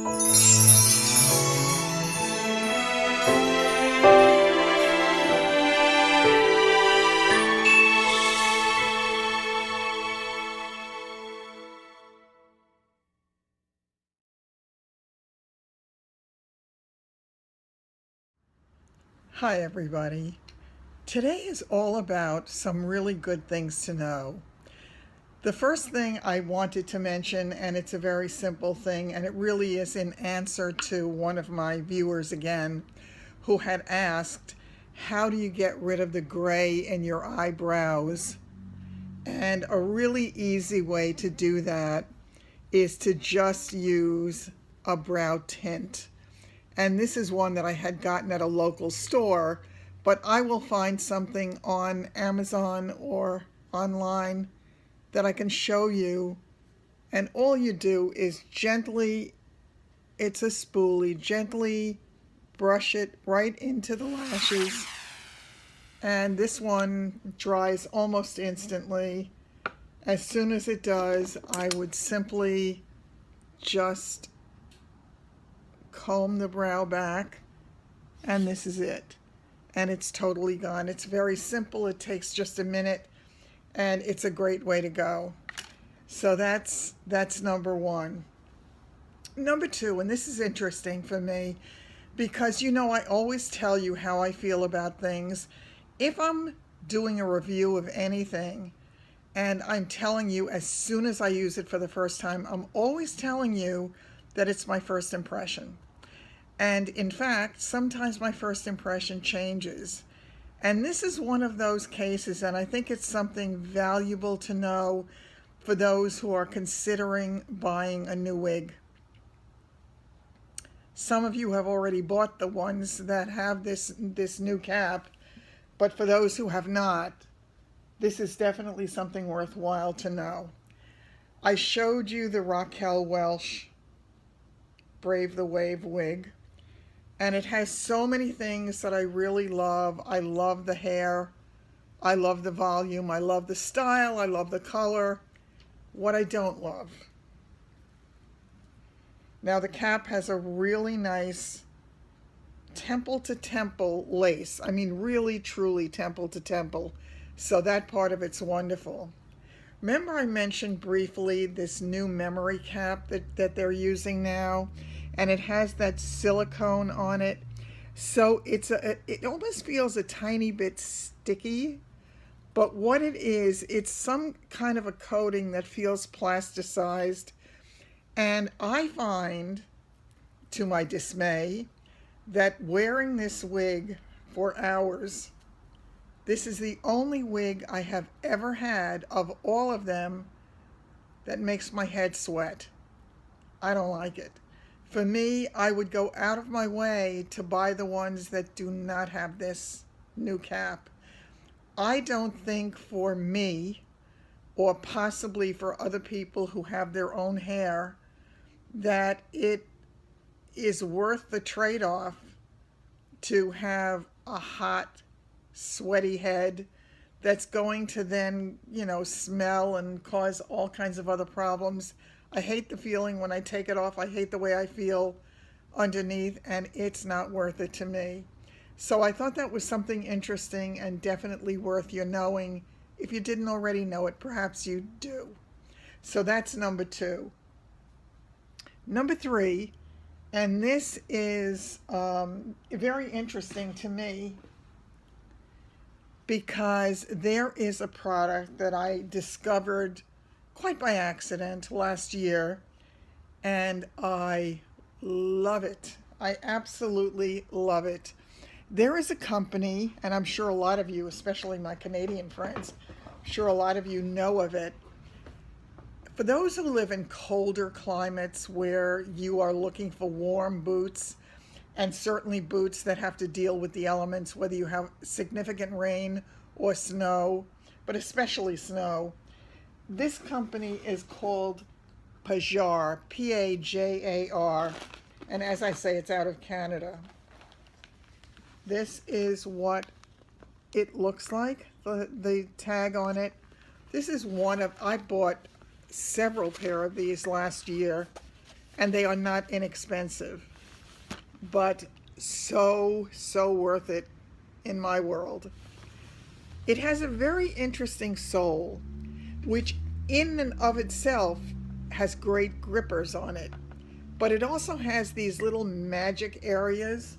Hi everybody. Today is all about some really good things to know. The first thing I wanted to mention, and it's a very simple thing, and it really is in answer to one of my viewers again, who had asked, how do you get rid of the gray in your eyebrows? And a really easy way to do that is to just use a brow tint. And this is one that I had gotten at a local store, but I will find something on Amazon or online that I can show you. And all you do is gently, it's a spoolie, gently brush it right into the lashes. And this one dries almost instantly. As soon as it does, I would simply just comb the brow back, and this is it, and it's totally gone. It's very simple. It takes just a minute, and it's a great way to go. So that's number one. Number two, and this is interesting for me because I always tell you how I feel about things. If I'm doing a review of anything and I'm telling you as soon as I use it for the first time, I'm always telling you that it's my first impression. And in fact, sometimes my first impression changes. And this is one of those cases, and I think it's something valuable to know for those who are considering buying a new wig. Some of you have already bought the ones that have this new cap, but for those who have not, this is definitely something worthwhile to know. I showed you the Raquel Welch Brave the Wave wig, and it has so many things that I really love. I love the hair, I love the volume, I love the style, I love the color. What I don't love. Now the cap has a really nice temple to temple lace. I mean really truly temple to temple. So that part of it's wonderful. Remember I mentioned briefly this new memory cap that they're using now, and it has that silicone on it. So it almost feels a tiny bit sticky, but what it is, it's some kind of a coating that feels plasticized. And I find, to my dismay, that wearing this wig for hours, this is the only wig I have ever had of all of them that makes my head sweat. I don't like it. For me, I would go out of my way to buy the ones that do not have this new cap. I don't think for me, or possibly for other people who have their own hair, that it is worth the trade-off to have a hot, sweaty head that's going to then, smell and cause all kinds of other problems. I hate the feeling when I take it off. I hate the way I feel underneath, and it's not worth it to me. So I thought that was something interesting and definitely worth your knowing. If you didn't already know it, perhaps you do. So that's number two. Number three, and this is very interesting to me because there is a product that I discovered quite by accident last year, and I love it. I absolutely love it. There is a company, and I'm sure a lot of you, especially my Canadian friends, I'm sure a lot of you know of it. For those who live in colder climates where you are looking for warm boots, and certainly boots that have to deal with the elements, whether you have significant rain or snow, but especially snow, this company is called Pajar, P-A-J-A-R, and as I say, it's out of Canada. This is what it looks like, the tag on it. This is one of, I bought several pair of these last year, and they are not inexpensive, but so, so worth it in my world. It has a very interesting sole, which in and of itself has great grippers on it, but it also has these little magic areas.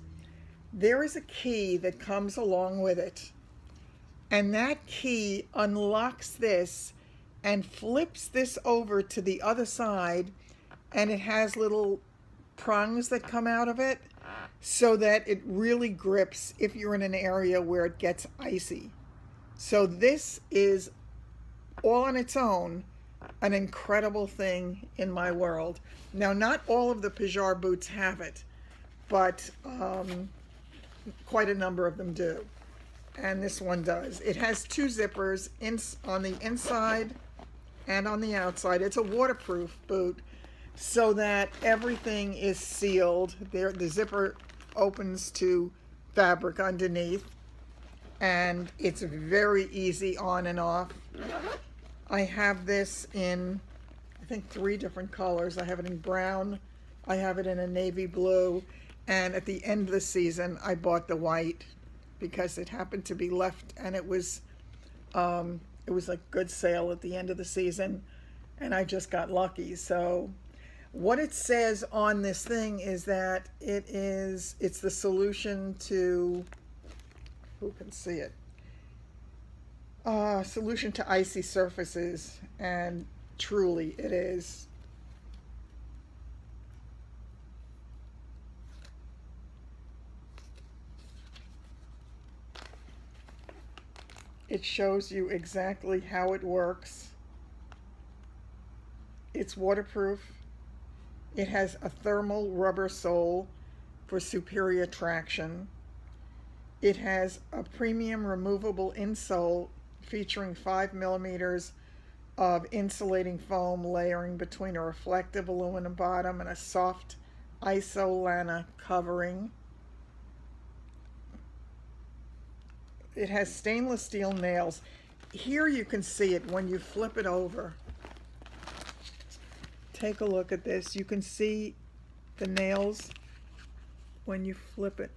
There is a key that comes along with it, and that key unlocks this and flips this over to the other side, and it has little prongs that come out of it so that it really grips if you're in an area where it gets icy. So this is all on its own an incredible thing in my world. Now, not all of the Pajar boots have it, but quite a number of them do. And this one does. It has two zippers on the inside and on the outside. It's a waterproof boot so that everything is sealed. There, the zipper opens to fabric underneath, and it's very easy on and off. I have this in, I think, 3 different colors. I have it in brown, I have it in a navy blue, and at the end of the season I bought the white because it happened to be left, and it was a good sale at the end of the season, and I just got lucky. So what it says on this thing is that it's the solution to, who can see it? Solution to icy surfaces, and truly it is. It shows you exactly how it works. It's waterproof. It has a thermal rubber sole for superior traction. It has a premium removable insole featuring 5 millimeters of insulating foam layering between a reflective aluminum bottom and a soft isolana covering. It has stainless steel nails. Here you can see it when you flip it over. Take a look at this. You can see the nails when you flip it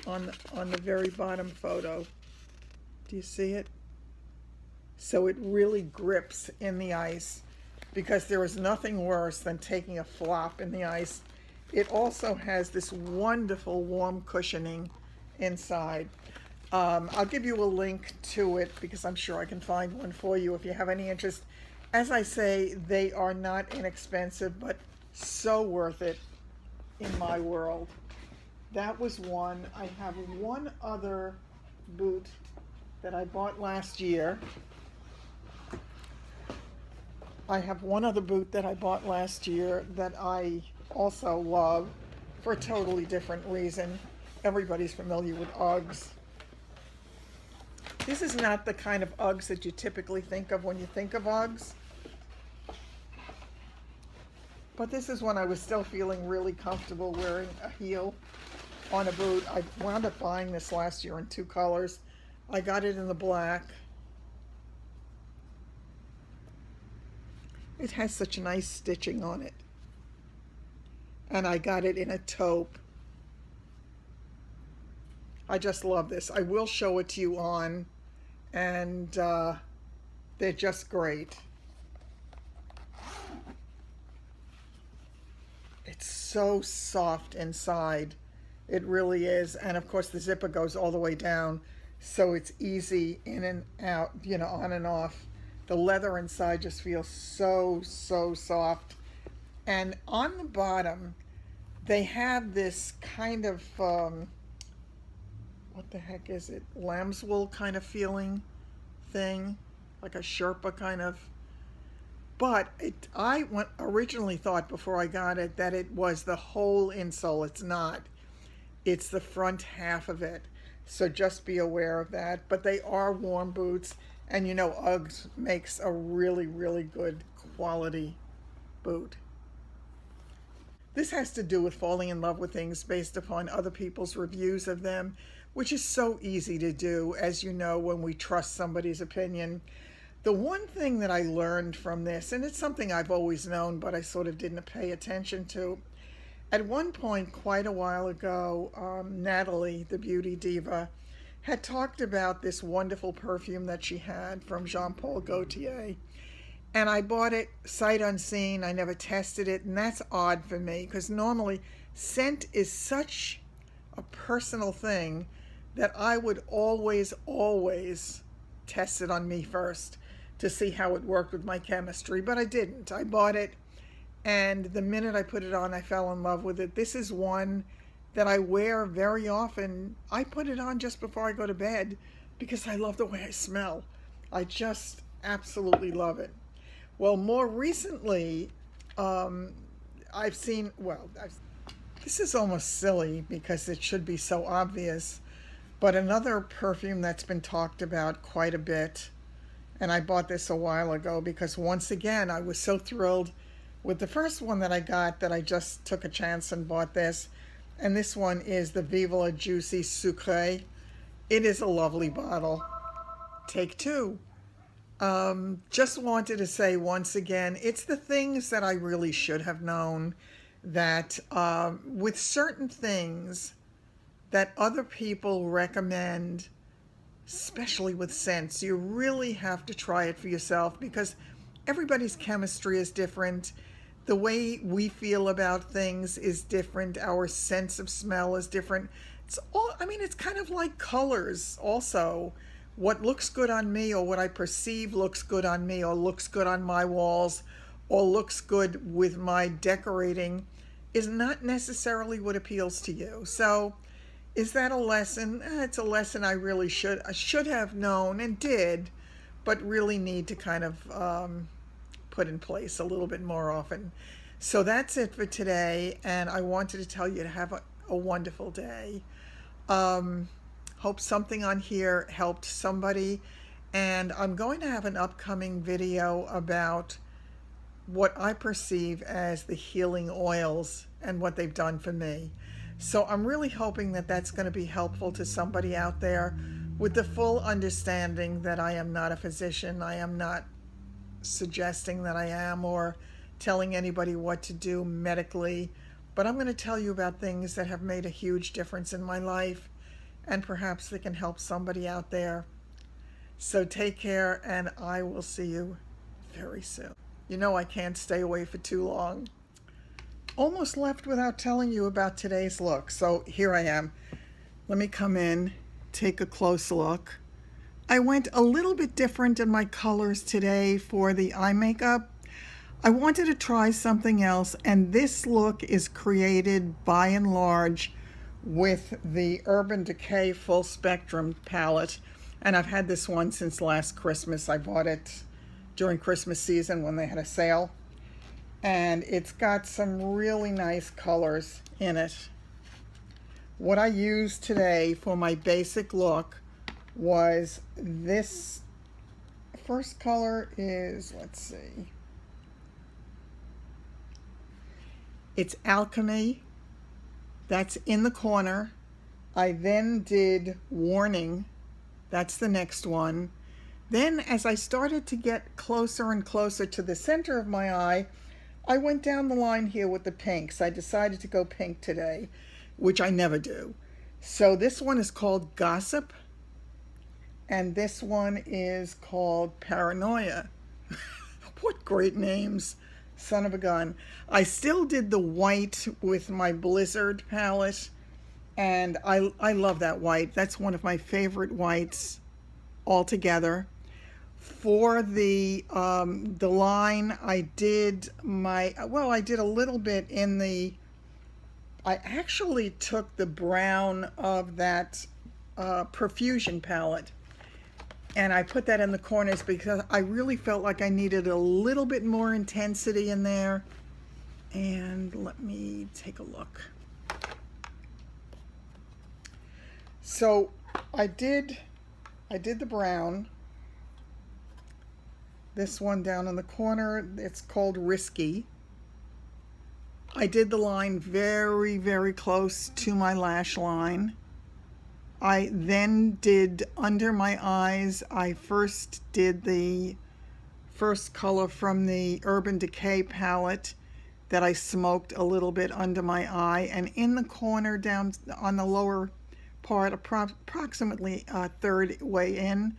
on the very bottom photo. Do you see it? So it really grips in the ice, because there is nothing worse than taking a flop in the ice. It also has this wonderful warm cushioning inside. I'll give you a link to it because I'm sure I can find one for you if you have any interest. As I say, they are not inexpensive, but so worth it in my world. That was one. I have one other boot that I bought last year. I have one other boot that I bought last year that I also love for a totally different reason. Everybody's familiar with Uggs. This is not the kind of Uggs that you typically think of when you think of Uggs. But this is when I was still feeling really comfortable wearing a heel on a boot. I wound up buying this last year in 2 colors. I got it in the black. It has such nice stitching on it. And I got it in a taupe. I just love this. I will show it to you on, and they're just great. It's so soft inside. It really is. And of course the zipper goes all the way down, so it's easy in and out, you know, on and off. The leather inside just feels so, so soft. And on the bottom, they have this kind of, what the heck is it? Lamb's wool kind of feeling thing, like a Sherpa kind of. But I originally thought before I got it that it was the whole insole. It's not. It's the front half of it. So just be aware of that. But they are warm boots. And you know, Uggs makes a really, really good quality boot. This has to do with falling in love with things based upon other people's reviews of them, which is so easy to do, as you know, when we trust somebody's opinion. The one thing that I learned from this, and it's something I've always known, but I sort of didn't pay attention to. At one point, quite a while ago, Natalie, the beauty diva, had talked about this wonderful perfume that she had from Jean Paul Gaultier. And I bought it sight unseen. I never tested it. And that's odd for me because normally scent is such a personal thing that I would always, always test it on me first to see how it worked with my chemistry. But I didn't. I bought it. And the minute I put it on, I fell in love with it. This is one that I wear very often. I put it on just before I go to bed because I love the way I smell. I just absolutely love it. Well, more recently, I've seen, this is almost silly because it should be so obvious, but another perfume that's been talked about quite a bit, and I bought this a while ago because once again, I was so thrilled with the first one that I got that I just took a chance and bought this. And this one is the Vive la Juicy Sucré. It is a lovely bottle. Take two. Just wanted to say once again, it's the things that I really should have known that with certain things that other people recommend, especially with scents, you really have to try it for yourself because everybody's chemistry is different. The way we feel about things is different. Our sense of smell is different. It's kind of like colors also. What looks good on me or what I perceive looks good on me or looks good on my walls or looks good with my decorating is not necessarily what appeals to you. So is that a lesson? It's a lesson I really should have known and did, but really need to kind of put in place a little bit more often. So that's it for today, and I wanted to tell you to have a wonderful day. Hope something on here helped somebody, and I'm going to have an upcoming video about what I perceive as the healing oils and what they've done for me. So I'm really hoping that that's going to be helpful to somebody out there with the full understanding that I am not a physician. I am not suggesting that I am or telling anybody what to do medically, but I'm going to tell you about things that have made a huge difference in my life, and perhaps they can help somebody out there. So take care, and I will see you very soon. You know I can't stay away for too long. Almost left without telling you about today's look. So here I am. Let me come in, take a close look. I went a little bit different in my colors today for the eye makeup. I wanted to try something else, and this look is created by and large with the Urban Decay Full Spectrum palette. And I've had this one since last Christmas. I bought it during Christmas season when they had a sale. And it's got some really nice colors in it. What I used today for my basic look was this. First color is, let's see, it's Alchemy. That's in the corner. I then did Warning. That's the next one. Then as I started to get closer and closer to the center of my eye, I went down the line here with the pinks. I decided to go pink today, which I never do. So this one is called Gossip, and this one is called Paranoia. What great names. Son of a gun. I still did the white with my Blizzard palette, and I love that white. That's one of my favorite whites altogether. For the line, I did a little bit in the, I actually took the brown of that Profusion palette, and I put that in the corners because I really felt like I needed a little bit more intensity in there. And let me take a look. So I did the brown. This one down in the corner, it's called Risky. I did the line very, very close to my lash line. I then did under my eyes, I first did the first color from the Urban Decay palette that I smoked a little bit under my eye, and in the corner down on the lower part, approximately a third way in,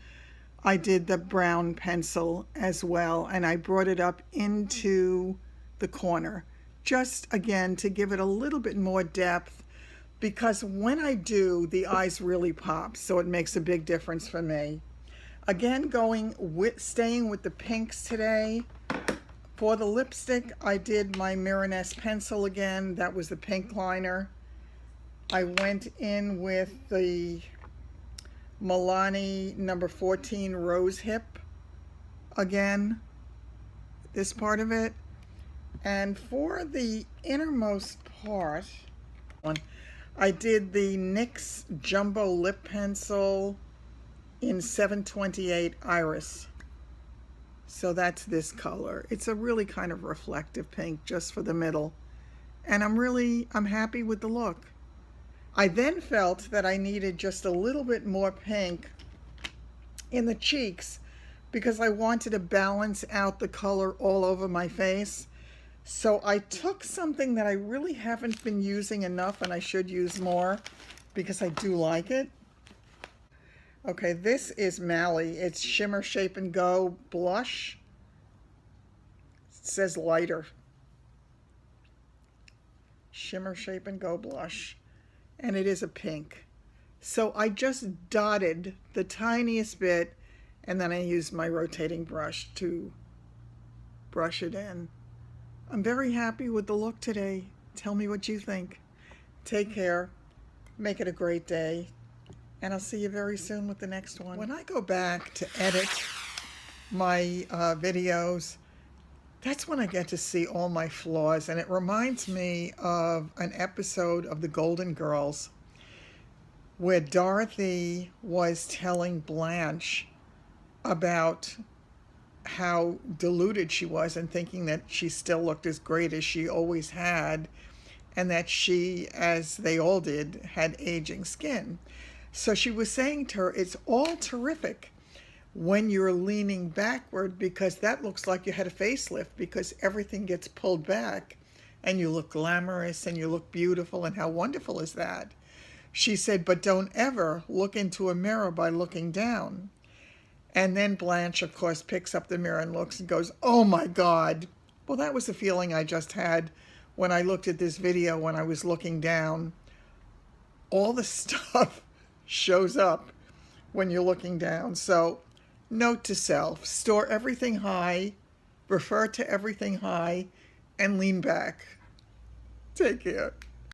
I did the brown pencil as well, and I brought it up into the corner, just again to give it a little bit more depth, because when I do, the eyes really pop, so it makes a big difference for me. Again, staying with the pinks today. For the lipstick, I did my Mironess pencil again. That was the pink liner. I went in with the Milani number 14 Rose Hip again, this part of it. And for the innermost part, I did the NYX Jumbo Lip Pencil in 728 Iris. So that's this color. It's a really kind of reflective pink just for the middle. And I'm happy with the look. I then felt that I needed just a little bit more pink in the cheeks because I wanted to balance out the color all over my face. So I took something that I really haven't been using enough, and I should use more because I do like it. Okay, this is Mally. It's Shimmer Shape and Go Blush. It says lighter. Shimmer Shape and Go Blush. And it is a pink. So I just dotted the tiniest bit, and then I used my rotating brush to brush it in. I'm very happy with the look today. Tell me what you think. Take care. Make it a great day. And I'll see you very soon with the next one. When I go back to edit my videos, that's when I get to see all my flaws. And it reminds me of an episode of The Golden Girls where Dorothy was telling Blanche about how deluded she was and thinking that she still looked as great as she always had, and that she, as they all did, had aging skin. So she was saying to her, it's all terrific when you're leaning backward because that looks like you had a facelift because everything gets pulled back and you look glamorous and you look beautiful, and how wonderful is that? She said, but don't ever look into a mirror by looking down. And then Blanche, of course, picks up the mirror and looks and goes, oh my God. Well, that was the feeling I just had when I looked at this video when I was looking down. All the stuff shows up when you're looking down. So note to self, store everything high, refer to everything high, and lean back. Take care.